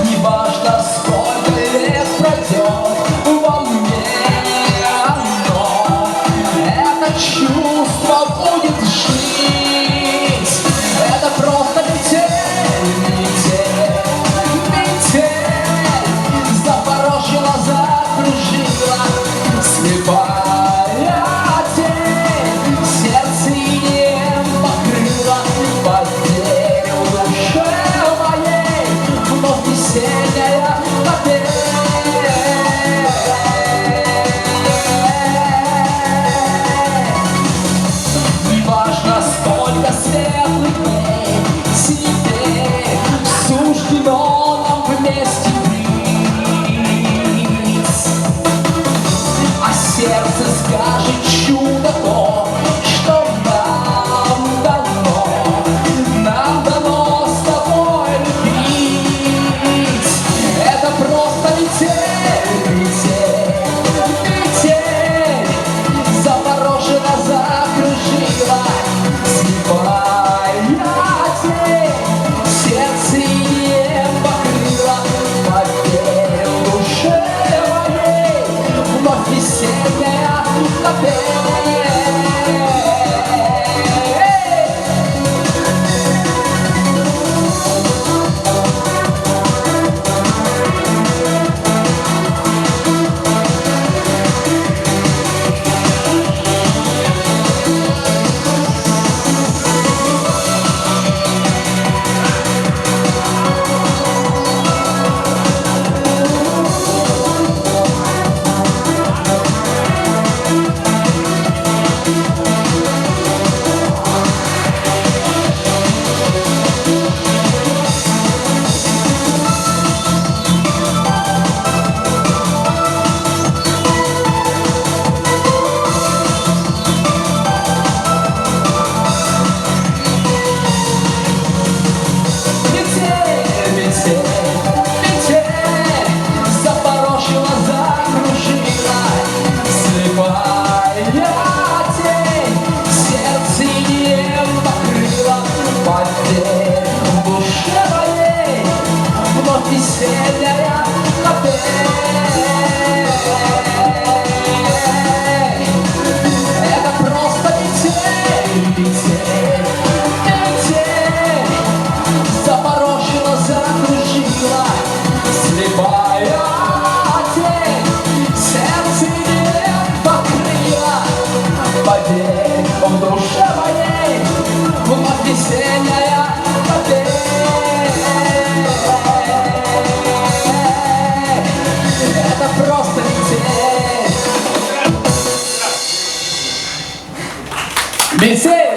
Неважно, сколько лет пройдет, во мне оно, это чувство будет жить. Это просто метель, метель, метель запорошила, закружила, слепая тень, сердце и небо покрыла, поверь в душе моей, вновь весенняя модель. Неважно, сколько светлых дней тебе суждено нам вместе быть, а сердце скажет чудо то, что нам дано с тобой любить. Это просто метель, метель, метель запорошила, закружила, слепая тень, сердце и небо покрыла, поверь в душе моей, вновь весенняя модель. Весенняя модель. Это просто метель, метель, метель запорошила, закружила, слепая тень, сердце не покрыла, поверь в душе моей, вновь весенняя модель. Это просто метель. Метель!